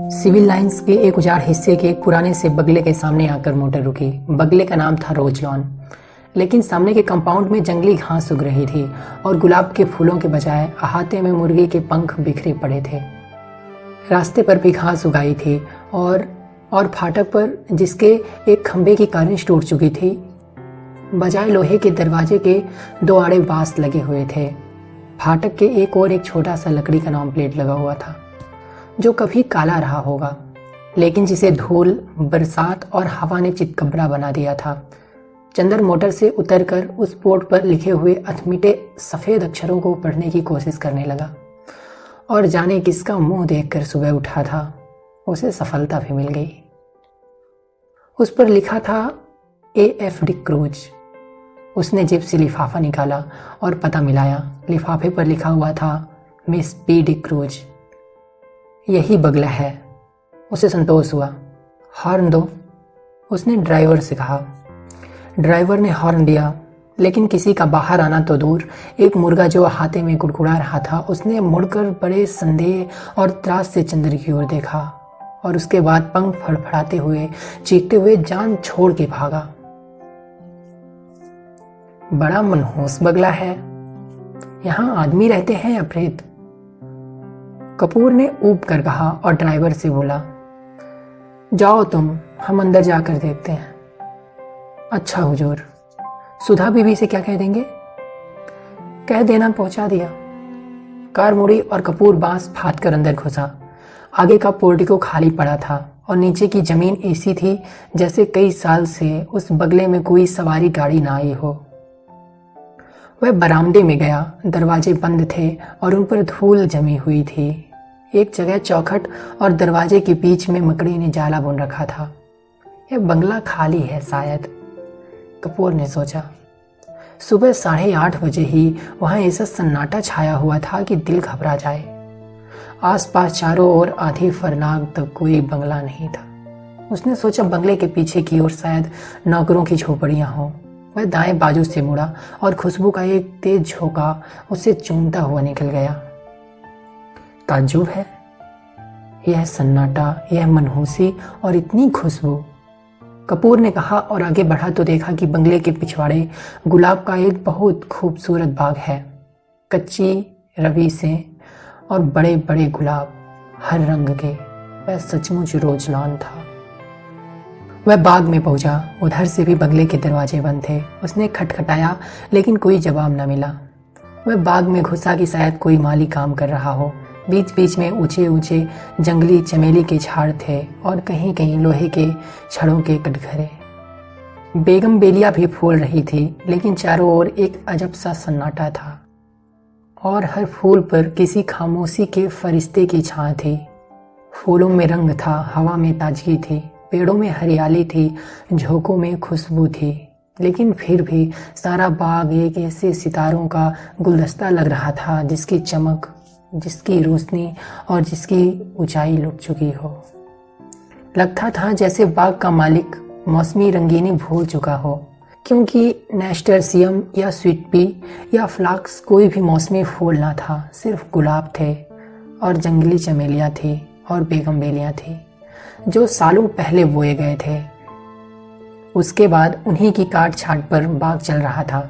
Civil lines के एक उजाड़ हिस्से के एक पुराने से बगले के सामने आकर मोटर रुकी। बगले का नाम था रोजलॉन, लेकिन सामने के कंपाउंड में जंगली घास उग रही थी और गुलाब के फूलों के बजाय अहाते में मुर्गी के पंख बिखरे पड़े थे। रास्ते पर भी घास उगाई थी और फाटक पर, जिसके एक खंभे की कारंज टूट चुकी थी, बजाय लोहे के दरवाजे के 2 आड़े बांस लगे हुए थे। फाटक के एक छोटा सा लकड़ी का नाम प्लेट लगा हुआ था, जो कभी काला रहा होगा, लेकिन जिसे धूल, बरसात और हवा ने चितकबरा बना दिया था। चंदर मोटर से उतरकर उस बोर्ड पर लिखे हुए अथमीटे सफेद अक्षरों को पढ़ने की कोशिश करने लगा, और जाने किसका मुंह देखकर सुबह उठा था, उसे सफलता भी मिल गई। उस पर लिखा था AF डिक्रूज। उसने जेब से लिफाफा निकाला और पता मिलाया। लिफाफे पर लिखा हुआ था मिस P डिक्रूज। यही बगला है, उसे संतोष हुआ। हॉर्न दो, उसने ड्राइवर से कहा। ड्राइवर ने हॉर्न दिया, लेकिन किसी का बाहर आना तो दूर, एक मुर्गा जो अहाते में कुड़कुड़ा रहा था, उसने मुड़कर बड़े संदेह और त्रास से चंद्र की ओर देखा और उसके बाद पंख फड़फड़ाते हुए, चीखते हुए जान छोड़ के भागा। बड़ा मनहूस बगला है। यहाँ आदमी रहते हैं या प्रेत? कपूर ने ऊब कर कहा और ड्राइवर से बोला, जाओ तुम, हम अंदर जाकर देखते हैं। अच्छा हुजूर। सुधा बीबी से क्या कह देंगे? कह देना, पहुंचा दिया। कार मुड़ी और कपूर बांस फाद कर अंदर घुसा। आगे का पोर्टिको खाली पड़ा था और नीचे की जमीन ऐसी थी जैसे कई साल से उस बगले में कोई सवारी गाड़ी ना आई हो। वह बरामदे में गया। दरवाजे बंद थे और उन पर धूल जमी हुई थी। एक जगह चौखट और दरवाजे के बीच में मकड़ी ने जाला बुन रखा था। यह बंगला खाली है शायद, कपूर ने सोचा। सुबह 8:30 बजे ही वहां ऐसा सन्नाटा छाया हुआ था कि दिल घबरा जाए। आसपास चारों ओर आधी फरनाग तक कोई बंगला नहीं था। उसने सोचा बंगले के पीछे की ओर शायद नौकरों की झोपड़ियां हों। वह दाएं बाजू से मुड़ा और खुशबू का एक तेज झोंका उसे चूमता हुआ निकल गया। ताज्जुब है, यह सन्नाटा, यह मनहूसी और इतनी खुशबू। कपूर ने कहा और आगे बढ़ा तो देखा कि बंगले के पिछवाड़े गुलाब का एक बहुत खूबसूरत बाग है। कच्ची रवि से और बड़े बड़े गुलाब, हर रंग के। वह सचमुच रोजलान था। वह बाग में पहुंचा। उधर से भी बंगले के दरवाजे बंद थे। उसने खटखटाया, लेकिन कोई जवाब न मिला। वह बाग में घुसा कि शायद कोई माली काम कर रहा हो। बीच बीच में ऊंचे ऊंचे जंगली चमेली के झाड़ थे और कहीं कहीं लोहे के छड़ों के कटघरे। बेगम बेलिया भी फूल रही थी, लेकिन चारों ओर एक अजब सा सन्नाटा था और हर फूल पर किसी खामोशी के फरिश्ते की छां थी। फूलों में रंग था, हवा में ताजगी थी, पेड़ों में हरियाली थी, झोंकों में खुशबू थी, लेकिन फिर भी सारा बाग एक ऐसे सितारों का गुलदस्ता लग रहा था जिसकी चमक, जिसकी रोशनी और जिसकी ऊंचाई लुट चुकी हो। लगता था जैसे बाग का मालिक मौसमी रंगीनी भूल चुका हो, क्योंकि नेस्टरसियम या स्वीट पी या फ्लाक्स कोई भी मौसमी फूल ना था। सिर्फ गुलाब थे और जंगली चमेलियाँ थी और बेगम बेलियाँ थी, जो सालों पहले बोए गए थे। उसके बाद उन्हीं की काट छाट पर बाग चल रहा था।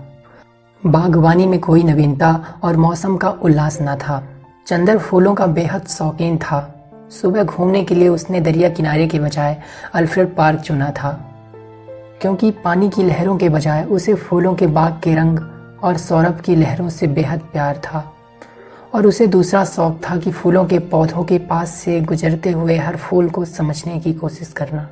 बागवानी में कोई नवीनता और मौसम का उल्लास न था। चंदर फूलों का बेहद शौकीन था। सुबह घूमने के लिए उसने दरिया किनारे के बजाय अल्फ्रेड पार्क चुना था, क्योंकि पानी की लहरों के बजाय उसे फूलों के बाग के रंग और सौरभ की लहरों से बेहद प्यार था। और उसे दूसरा शौक था कि फूलों के पौधों के पास से गुजरते हुए हर फूल को समझने की कोशिश करना।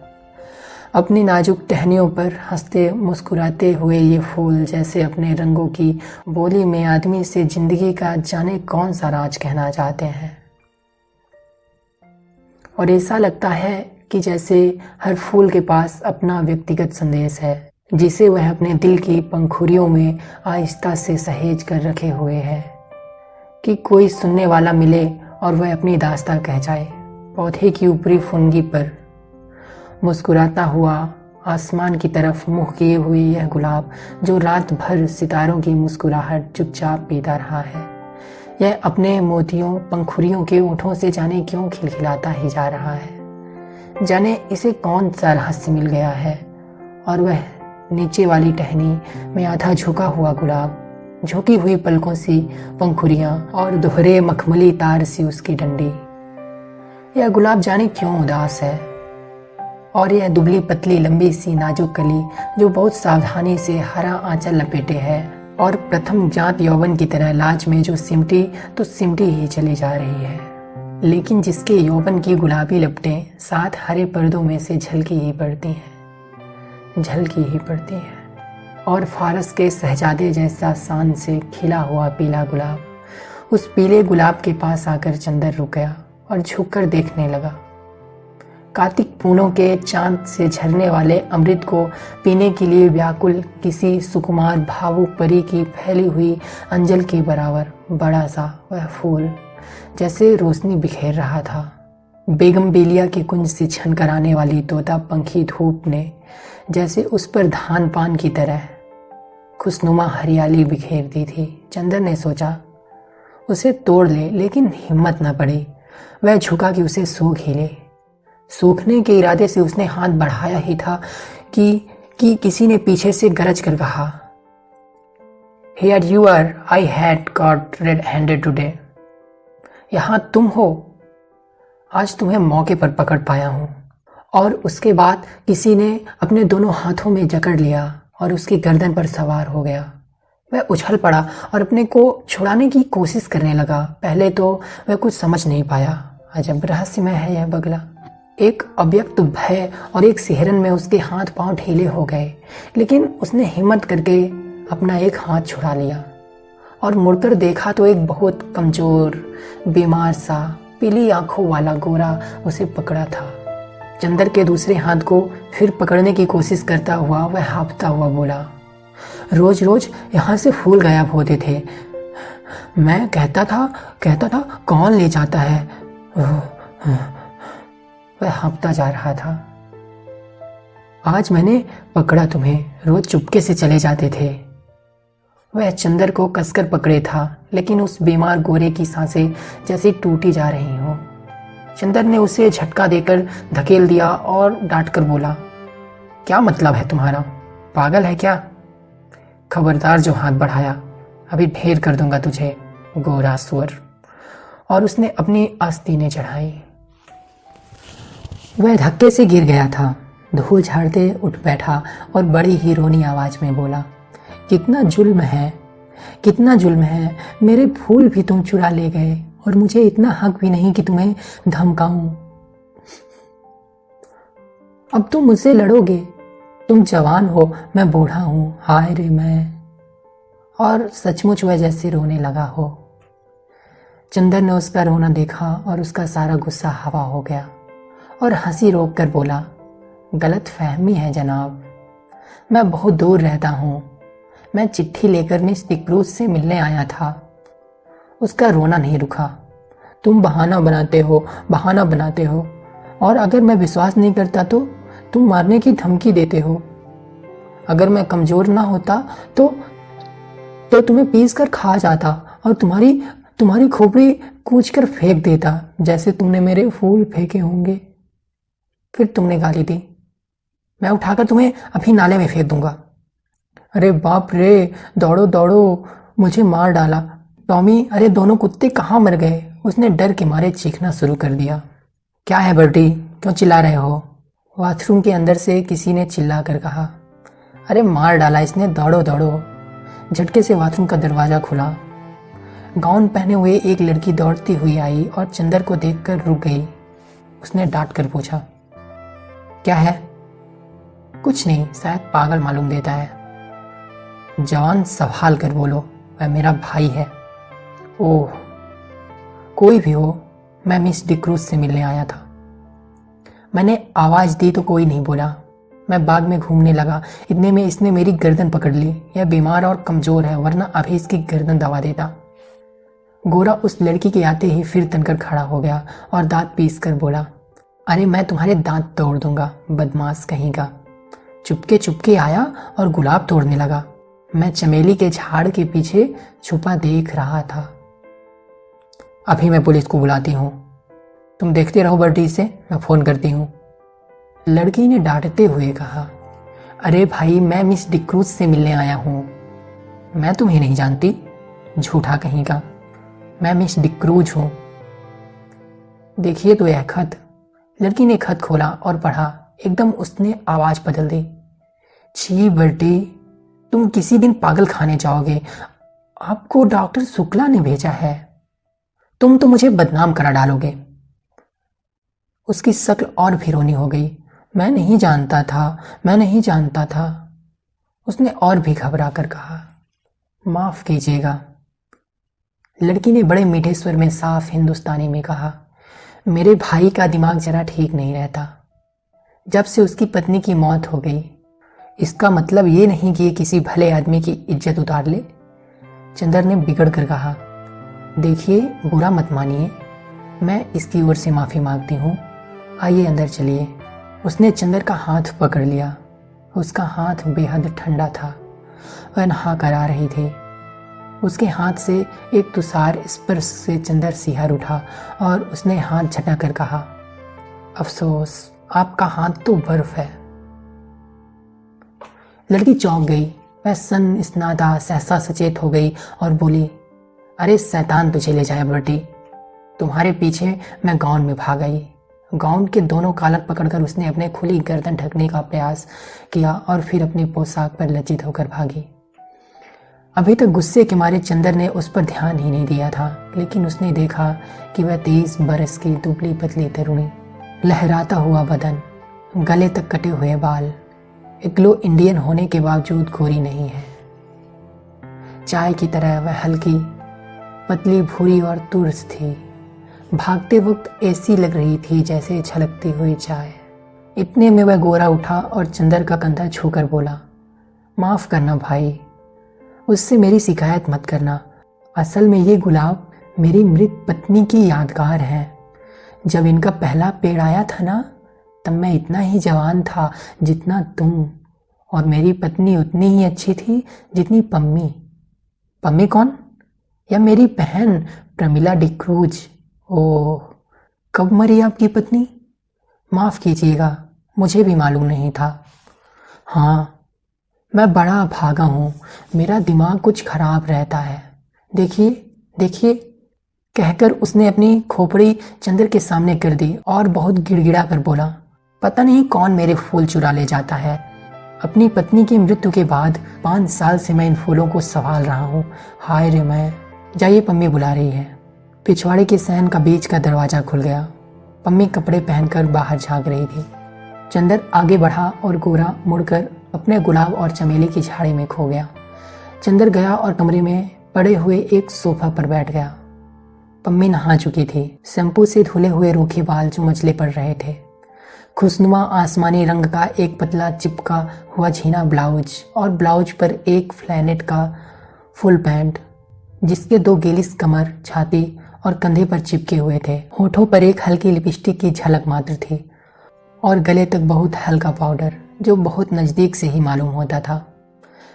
अपनी नाजुक टहनियों पर हंसते मुस्कुराते हुए ये फूल जैसे अपने रंगों की बोली में आदमी से जिंदगी का जाने कौन सा राज कहना चाहते हैं। और ऐसा लगता है कि जैसे हर फूल के पास अपना व्यक्तिगत संदेश है, जिसे वह अपने दिल की पंखुड़ियों में आहिस्ता से सहेज कर रखे हुए है, कि कोई सुनने वाला मिले और वह अपनी दास्तां कह जाए। पौधे की ऊपरी फुनगी पर मुस्कुराता हुआ आसमान की तरफ मुँह किए हुए यह गुलाब, जो रात भर सितारों की मुस्कुराहट चुपचाप पीता रहा है, यह अपने मोतियों पंखुड़ियों के ओठों से जाने क्यों खिलखिलाता ही जा रहा है। जाने इसे कौन सा रहस्य मिल गया है। और वह नीचे वाली टहनी में आधा झुका हुआ गुलाब, झुकी हुई पलकों सी पंखुड़ियां और दोहरे मखमली तार सी उसकी डंडी। यह गुलाब जाने क्यों उदास है। और यह दुबली पतली लंबी सी नाजुक कली जो बहुत सावधानी से हरा आंचल लपेटे है और प्रथम जात यौवन की तरह लाज में जो सिमटी तो सिमटी ही चली जा रही है, लेकिन जिसके यौवन की गुलाबी लपटें साथ हरे पर्दों में से झलकी ही पड़ती हैं, झलकी ही पड़ती हैं। और फारस के शहजादे जैसा शान से खिला हुआ पीला गुलाब, उस पीले गुलाब के पास आकर चंदर रुक गया और झुककर देखने लगा। कार्तिक पूनों के चांद से झरने वाले अमृत को पीने के लिए व्याकुल किसी सुकुमार भावुक परी की फैली हुई अंजल के बराबर बड़ा सा वह फूल जैसे रोशनी बिखेर रहा था। बेगम बेलिया के कुंज से छनकर आने वाली तोता पंखी धूप ने जैसे उस पर धान पान की तरह खुशनुमा हरियाली बिखेर दी थी। चंदर ने सोचा उसे तोड़ ले, लेकिन हिम्मत न पड़ी। वह झुका कि उसे सूख ही ले। सूखने के इरादे से उसने हाथ बढ़ाया ही था कि किसी ने पीछे से गरज कर कहा, Here you are, I had got red-handed today. यहाँ तुम हो, आज तुम्हें मौके पर पकड़ पाया हूँ। और उसके बाद किसी ने अपने दोनों हाथों में जकड़ लिया और उसकी गर्दन पर सवार हो गया। वह उछल पड़ा और अपने को छुड़ाने की कोशिश करने लगा। पहले तो वह कुछ समझ नहीं पाया। अजब रहस्यमय है यह बगला। एक अव्यक्त भय और एक सिहरन में उसके हाथ पांव ढीले हो गए, लेकिन उसने हिम्मत करके अपना एक हाथ छुड़ा लिया और मुड़कर देखा तो एक बहुत कमजोर बीमार सा पीली आंखों वाला गोरा उसे पकड़ा था। चंदर के दूसरे हाथ को फिर पकड़ने की कोशिश करता हुआ वह हाँफता हुआ बोला, रोज रोज यहाँ से फूल गायब होते थे। मैं कहता था कौन ले जाता है। वह हाँफता जा रहा था। आज मैंने पकड़ा तुम्हें, रोज चुपके से चले जाते थे। वह चंदर को कसकर पकड़े था, लेकिन उस बीमार गोरे की सांसें जैसे टूटी जा रही हो। चंदर ने उसे झटका देकर धकेल दिया और डांट कर बोला, क्या मतलब है तुम्हारा, पागल है क्या? खबरदार जो हाथ बढ़ाया, अभी ढेर कर दूंगा तुझे, गोरा सुअर। और उसने अपनी आस्तीनें चढ़ाई। वह धक्के से गिर गया था। धूल झाड़ते उठ बैठा और बड़ी ही रोनी आवाज में बोला, कितना जुल्म है, कितना जुल्म है। मेरे फूल भी तुम चुरा ले गए और मुझे इतना हक भी नहीं कि तुम्हें धमकाऊं। अब तुम मुझसे लड़ोगे। तुम जवान हो, मैं बूढ़ा हूं, हाय रे मैं। और सचमुच वह जैसे रोने लगा हो। चंदर ने उसका रोना देखा और उसका सारा गुस्सा हवा हो गया और हंसी रोक कर बोला, गलत फहमी है जनाब, मैं बहुत दूर रहता हूँ। मैं चिट्ठी लेकर मिस डिक्रूज से मिलने आया था। उसका रोना नहीं रुका। तुम बहाना बनाते हो और अगर मैं विश्वास नहीं करता तो तुम मारने की धमकी देते हो। अगर मैं कमजोर ना होता तो तुम्हें पीस कर खा जाता और तुम्हारी खोपड़ी कूच कर फेंक देता, जैसे तुमने मेरे फूल फेंके होंगे। फिर तुमने गाली दी, मैं उठाकर तुम्हें अभी नाले में फेंक दूंगा। अरे बाप रे, दौड़ो दौड़ो, मुझे मार डाला। टॉमी, अरे दोनों कुत्ते कहाँ मर गए? उसने डर के मारे चीखना शुरू कर दिया। क्या है बर्टी, क्यों चिल्ला रहे हो? बाथरूम के अंदर से किसी ने चिल्ला कर कहा। अरे मार डाला इसने, दौड़ो दौड़ो। झटके से बाथरूम का दरवाजा खुला। गाउन पहने हुए एक लड़की दौड़ती हुई आई और चंदर को देखकर रुक गई। उसने डांट कर पूछा, क्या है? कुछ नहीं, शायद पागल मालूम देता है। जवान संभाल कर बोलो, वह मेरा भाई है। ओह, कोई भी हो, मैं मिस डिक्रूज से मिलने आया था। मैंने आवाज दी तो कोई नहीं बोला। मैं बाग में घूमने लगा, इतने में इसने मेरी गर्दन पकड़ ली। यह बीमार और कमजोर है, वरना अभी इसकी गर्दन दबा देता। गोरा उस लड़की के आते ही फिर तनकर खड़ा हो गया और दांत पीस कर बोला, अरे मैं तुम्हारे दांत तोड़ दूंगा, बदमाश कहीं का। चुपके चुपके आया और गुलाब तोड़ने लगा। मैं चमेली के झाड़ के पीछे छुपा देख रहा था। अभी मैं पुलिस को बुलाती हूँ, तुम देखते रहो बर्टी, इसे मैं फ़ोन करती हूँ। लड़की ने डांटते हुए कहा, अरे भाई, मैं मिस डिक्रूज से मिलने आया हूँ। मैं तुम्हें नहीं जानती, झूठा कहीं का। मैं मिस डिक्रूज हूँ। देखिए तो यह खत। लड़की ने खत खोला और पढ़ा। एकदम उसने आवाज़ बदल दी। छी बर्टी, तुम किसी दिन पागल खाने जाओगे। आपको डॉक्टर शुक्ला ने भेजा है। तुम तो मुझे बदनाम करा डालोगे। उसकी शक्ल और भी रोनी हो गई। मैं नहीं जानता था, मैं नहीं जानता था, उसने और भी घबरा कर कहा। माफ कीजिएगा, लड़की ने बड़े मीठे स्वर में साफ हिंदुस्तानी में कहा। मेरे भाई का दिमाग जरा ठीक नहीं रहता। जब से उसकी पत्नी की मौत हो गई, इसका मतलब ये नहीं कि ये किसी भले आदमी की इज्जत उतार ले। चंदर ने बिगड़ कर कहा, देखिए, बुरा मत मानिए, मैं इसकी ओर से माफ़ी मांगती हूँ। आइए अंदर चलिए। उसने चंदर का हाथ पकड़ लिया। उसका हाथ बेहद ठंडा था। वह नहा कर आ रही थी। उसके हाथ से एक तुषार स्पर्श से चंदर सिहर उठा और उसने हाथ झटाकर कहा, अफसोस, आपका हाथ तो बर्फ है। लड़की चौंक गई। वह सन स्नादा सहसा सचेत हो गई और बोली, अरे शैतान तुझे ले जाए बर्टी, तुम्हारे पीछे मैं गाउन में भाग आई। गाउन के दोनों कॉलर पकड़कर उसने अपने खुली गर्दन ढकने का प्रयास किया और फिर अपनी पोशाक पर लज्जित होकर भागी। अभी तक गुस्से के मारे चंदर ने उस पर ध्यान ही नहीं दिया था, लेकिन उसने देखा कि वह 23 बरस की दुबली पतली तरुणी, लहराता हुआ बदन, गले तक कटे हुए बाल, एग्लो इंडियन होने के बावजूद गोरी नहीं है। चाय की तरह वह हल्की, पतली, भूरी और तुर्स थी। भागते वक्त ऐसी लग रही थी जैसे छलकती हुई चाय। इतने में वह गोरा उठा और चंदर का कंधा छूकर बोला, माफ करना भाई, उससे मेरी शिकायत मत करना। असल में ये गुलाब मेरी मृत पत्नी की यादगार है। जब इनका पहला पेड़ आया था ना, तब मैं इतना ही जवान था जितना तुम, और मेरी पत्नी उतनी ही अच्छी थी जितनी पम्मी। पम्मी कौन? या मेरी बहन प्रमिला डिक्रूज। ओह, कब मरी आपकी पत्नी? माफ़ कीजिएगा, मुझे भी मालूम नहीं था। हाँ, मैं बड़ा भागा हूँ, मेरा दिमाग कुछ खराब रहता है। देखिए देखिए, कहकर उसने अपनी खोपड़ी चंदर के सामने कर दी और बहुत गिड़गिड़ा कर बोला, पता नहीं कौन मेरे फूल चुरा ले जाता है। अपनी पत्नी की मृत्यु के बाद 5 साल से मैं इन फूलों को संभाल रहा हूँ। हाय रे मैं। जाइए, पम्मी बुला रही है। पिछवाड़े के सहन का बीच का दरवाजा खुल गया। पम्मी कपड़े पहनकर बाहर झांक रही थी। चंदर आगे बढ़ा और गोरा मुड़कर अपने गुलाब और चमेली की झाड़ी में खो गया। चंदर गया और कमरे में पड़े हुए एक सोफा पर बैठ गया। पम्मी नहा चुकी थी। शैम्पू से धुले हुए रूखे बाल जो मचले पड़ रहे थे। खुशनुमा आसमानी रंग का एक पतला चिपका हुआ झीना ब्लाउज और ब्लाउज पर एक फ्लैनेट का फुल पैंट, जिसके 2 गेलिस कमर, छाती और कंधे पर चिपके हुए थे। होठों पर एक हल्की लिपस्टिक की झलक मात्र थी और गले तक बहुत हल्का पाउडर जो बहुत नज़दीक से ही मालूम होता था।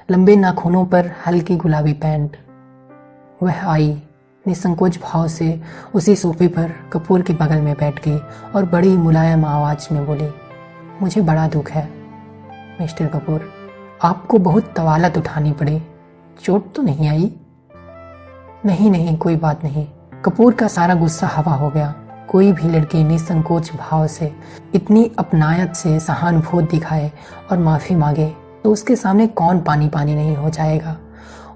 लंबे नाखूनों पर हल्की गुलाबी पैंट। वह आई, निसंकोच भाव से उसी सोफे पर कपूर के बगल में बैठ गई और बड़ी मुलायम आवाज में बोली, मुझे बड़ा दुख है मिस्टर कपूर, आपको बहुत तवालत उठानी पड़ी। चोट तो नहीं आई? नहीं नहीं, कोई बात नहीं। कपूर का सारा गुस्सा हवा हो गया। कोई भी लड़की निसंकोच भाव से इतनी अपनायत से सहानुभूति दिखाए और माफ़ी मांगे तो उसके सामने कौन पानी पानी नहीं हो जाएगा।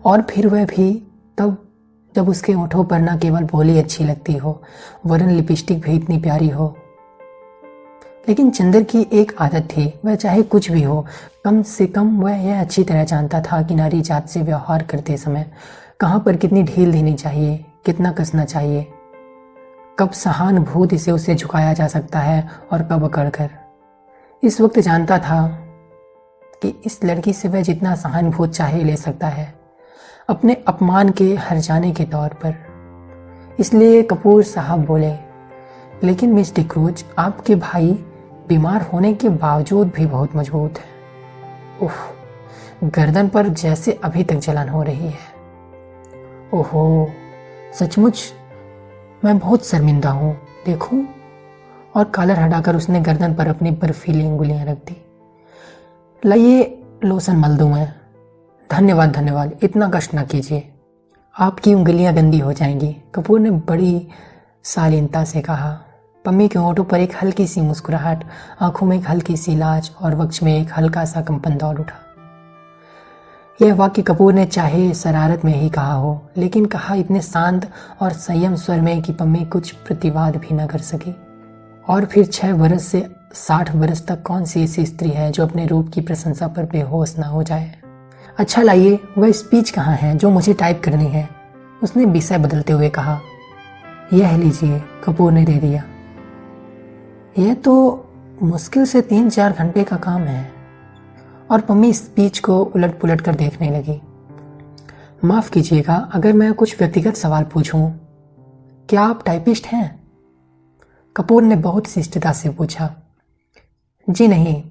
और फिर वह भी तब जब उसके होठों पर न केवल भोली अच्छी लगती हो, वरन लिपस्टिक भी इतनी प्यारी हो। लेकिन चंदर की एक आदत थी, वह चाहे कुछ भी हो, कम से कम वह यह अच्छी तरह जानता था कि नारी जात से व्यवहार करते समय कहाँ पर कितनी ढील देनी चाहिए, कितना कसना चाहिए, कब सहानुभूति से उसे झुकाया जा सकता है और कब अकड़कर। इस वक्त जानता था कि इस लड़की से वह जितना सहानुभूति चाहे ले सकता है, अपने अपमान के हर जाने के तौर पर। इसलिए कपूर साहब बोले, लेकिन मिस डिक्रूज, आपके भाई बीमार होने के बावजूद भी बहुत मजबूत है। उफ, गर्दन पर जैसे अभी तक जलन हो रही है। ओहो, सचमुच मैं बहुत शर्मिंदा हूँ, देखूं? और कॉलर हटाकर उसने गर्दन पर अपनी बर्फीली अंगुलियां रख दी। लाइए लोशन मल दूं मैं। धन्यवाद धन्यवाद, इतना कष्ट ना कीजिए, आपकी उंगलियां गंदी हो जाएंगी, कपूर ने बड़ी शालीनता से कहा। पम्मी के होंठों पर एक हल्की सी मुस्कुराहट, आंखों में एक हल्की सी लाज और वक्ष में एक हल्का सा कंपन दौड़ उठा। यह वाक्य कपूर ने चाहे शरारत में ही कहा हो, लेकिन कहा इतने शांत और संयम स्वर में कि पम्मी कुछ प्रतिवाद भी न कर सकी। और फिर 6 बरस से 60 बरस तक कौन सी ऐसी स्त्री है जो अपने रूप की प्रशंसा पर बेहोश ना हो जाए। अच्छा लाइए, वह स्पीच कहाँ है जो मुझे टाइप करनी है, उसने विषय बदलते हुए कहा। यह लीजिए, कपूर ने दे दिया। यह तो मुश्किल से 3-4 घंटे का काम है। और पम्मी स्पीच को उलट पुलट कर देखने लगी। माफ कीजिएगा अगर मैं कुछ व्यक्तिगत सवाल पूछूं, क्या आप टाइपिस्ट हैं? कपूर ने बहुत शिष्टता से पूछा। जी नहीं,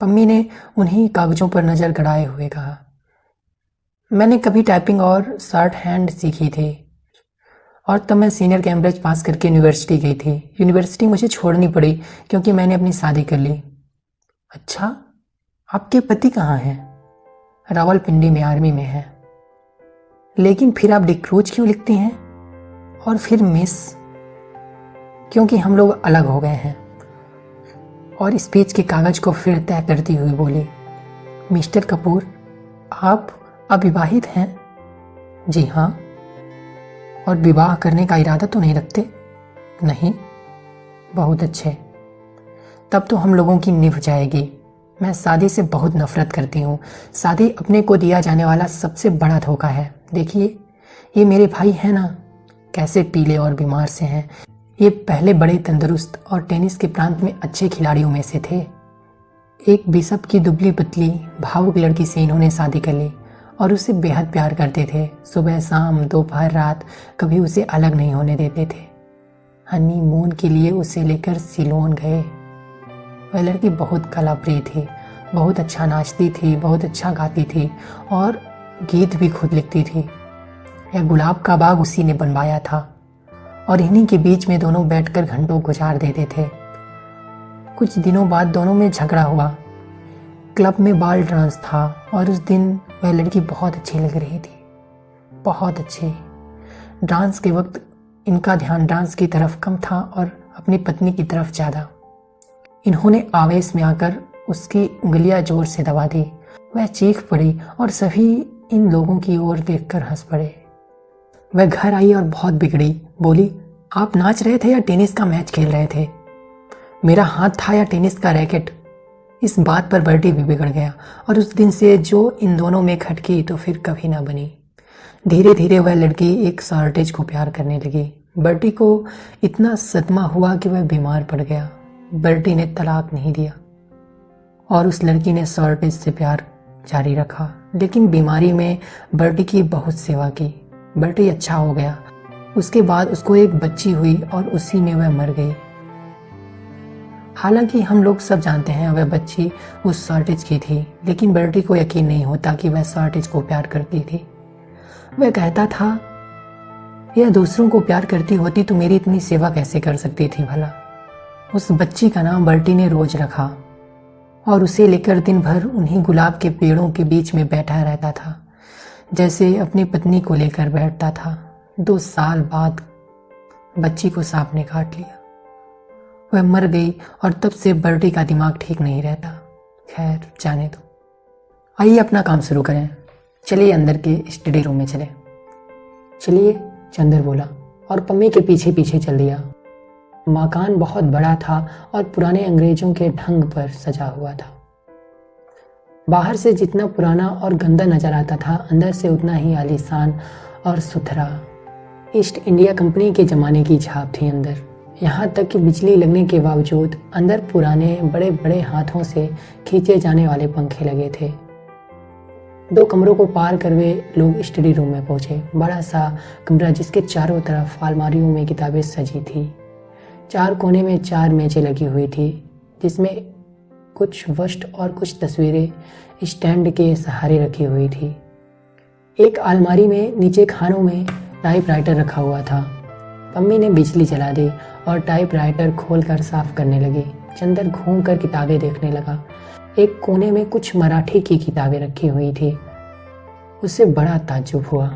पम्मी ने उन्हीं कागजों पर नजर गड़ाए हुए कहा। मैंने कभी टाइपिंग और शॉर्ट हैंड सीखी थी और तब मैं सीनियर कैम्ब्रिज पास करके यूनिवर्सिटी गई थी। यूनिवर्सिटी मुझे छोड़नी पड़ी क्योंकि मैंने अपनी शादी कर ली। अच्छा, आपके पति कहाँ हैं? रावलपिंडी में आर्मी में है। लेकिन फिर आप डिक्रोज क्यों लिखती हैं? और फिर मिस? क्योंकि हम लोग अलग हो गए हैं। और स्पीच के कागज को फिर तय करती हुई बोली, मिस्टर कपूर, आप अविवाहित हैं? जी हाँ। और विवाह करने का इरादा तो नहीं रखते? नहीं। बहुत अच्छे, तब तो हम लोगों की निभ जाएगी। मैं शादी से बहुत नफरत करती हूँ। शादी अपने को दिया जाने वाला सबसे बड़ा धोखा है। देखिए, ये मेरे भाई हैं ना, कैसे पीले और बीमार से हैं। ये पहले बड़े तंदुरुस्त और टेनिस के प्रांत में अच्छे खिलाड़ियों में से थे। एक बिशप की दुबली पतली भावुक लड़की से इन्होंने शादी कर ली और उसे बेहद प्यार करते थे। सुबह शाम दोपहर रात कभी उसे अलग नहीं होने देते थे। हनीमून के लिए उसे लेकर सिलोन गए। वह लड़की बहुत कलाप्रिय थी, बहुत अच्छा नाचती थी, बहुत अच्छा गाती थी और गीत भी खुद लिखती थी। यह गुलाब का बाग उसी ने बनवाया था और इन्हीं के बीच में दोनों बैठकर घंटों गुजार देते थे। कुछ दिनों बाद दोनों में झगड़ा हुआ। क्लब में बाल डांस था और उस दिन वह लड़की बहुत अच्छी लग रही थी, बहुत अच्छी। डांस के वक्त इनका ध्यान डांस की तरफ कम था और अपनी पत्नी की तरफ ज़्यादा। इन्होंने आवेश में आकर उसकी उंगलियां जोर से दबा दी। वह चीख पड़ी और सभी इन लोगों की ओर देखकर हंस पड़े। वह घर आई और बहुत बिगड़ी। बोली, आप नाच रहे थे या टेनिस का मैच खेल रहे थे? मेरा हाथ था या टेनिस का रैकेट? इस बात पर बर्टी भी बिगड़ गया और उस दिन से जो इन दोनों में खटकी तो फिर कभी ना बनी। धीरे धीरे वह लड़की एक शॉर्टेज को प्यार करने लगी। बर्टी को इतना सदमा हुआ कि वह बीमार पड़ गया। बर्टी ने तलाक नहीं दिया और उस लड़की ने शॉर्टेज से प्यार जारी रखा, लेकिन बीमारी में बर्टी की बहुत सेवा की। बर्टी अच्छा हो गया। उसके बाद उसको एक बच्ची हुई और उसी में वह मर गई। हालांकि हम लोग सब जानते हैं वह बच्ची उस शॉर्टेज की थी, लेकिन बर्टी को यकीन नहीं होता कि वह शॉर्टेज को प्यार करती थी। वह कहता था, यह दूसरों को प्यार करती होती तो मेरी इतनी सेवा कैसे कर सकती थी भला। उस बच्ची का नाम बर्टी ने रोज रखा और उसे लेकर दिन भर उन्हीं गुलाब के पेड़ों के बीच में बैठा रहता था, जैसे अपनी पत्नी को लेकर बैठता था। 2 साल बाद बच्ची को सांप ने काट लिया। वह मर गई और तब से बर्टी का दिमाग ठीक नहीं रहता। खैर, जाने दो। आइए अपना काम शुरू करें। चलिए अंदर के स्टडी रूम में चले। चलिए, चंदर बोला और पम्मी के पीछे पीछे चल दिया। मकान बहुत बड़ा था और पुराने अंग्रेजों के ढंग पर सजा हुआ था। बाहर से जितना पुराना और गंदा नजर आता था, अंदर से उतना ही आलीशान और सुथरा। ईस्ट इंडिया कंपनी के ज़माने की छाप थी अंदर। यहाँ तक कि बिजली लगने के बावजूद अंदर पुराने बड़े बड़े हाथों से खींचे जाने वाले पंखे लगे थे। 2 कमरों को पार कर वे लोग स्टडी रूम में पहुंचे। बड़ा सा कमरा जिसके चारों तरफ अलमारियों में किताबें सजी थी। 4 कोने में 4 मेजें लगी हुई थी, जिसमें कुछ वस्ट और कुछ तस्वीरें स्टैंड के सहारे रखी हुई थी। एक अलमारी में नीचे खानों में टाइपराइटर रखा हुआ था। पम्मी ने बिजली जला दी और टाइपराइटर खोलकर साफ करने लगी। चंदर घूमकर किताबें देखने लगा। एक कोने में कुछ मराठी की किताबें रखी हुई थी। उसे बड़ा ताज्जुब हुआ।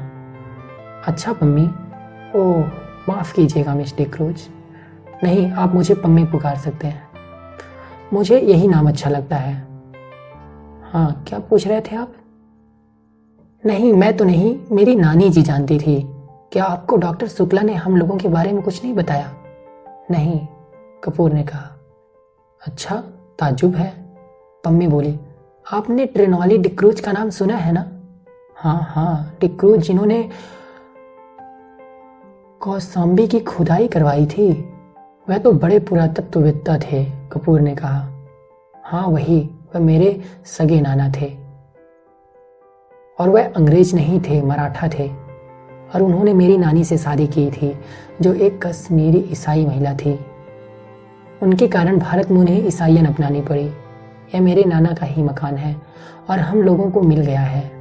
अच्छा पम्मी। ओह माफ़ कीजिएगा मिस डिक्रूज। नहीं, आप मुझे पम्मी पुकार सकते हैं, मुझे यही नाम अच्छा लगता है। हाँ, क्या पूछ रहे थे आप? नहीं, मैं तो नहीं, मेरी नानी जी जानती थी। क्या आपको डॉक्टर शुक्ला ने हम लोगों के बारे में कुछ नहीं बताया? नहीं, कपूर ने कहा। अच्छा, ताज्जुब है। पम्मी बोली, आपने ट्रेनॉली डिक्रूज का नाम सुना है ना? हाँ हाँ, डिक्रूज जिन्होंने कौशाम्बी की खुदाई करवाई थी। वह तो बड़े पुरातत्ववेत्ता थे, कपूर ने कहा। हाँ वही, वह मेरे सगे नाना थे। और वह अंग्रेज नहीं थे, मराठा थे। और उन्होंने मेरी नानी से शादी की थी, जो एक कश्मीरी ईसाई महिला थी। उनके कारण भारत में उन्हें ईसाइयन अपनानी पड़ी। यह मेरे नाना का ही मकान है और हम लोगों को मिल गया है।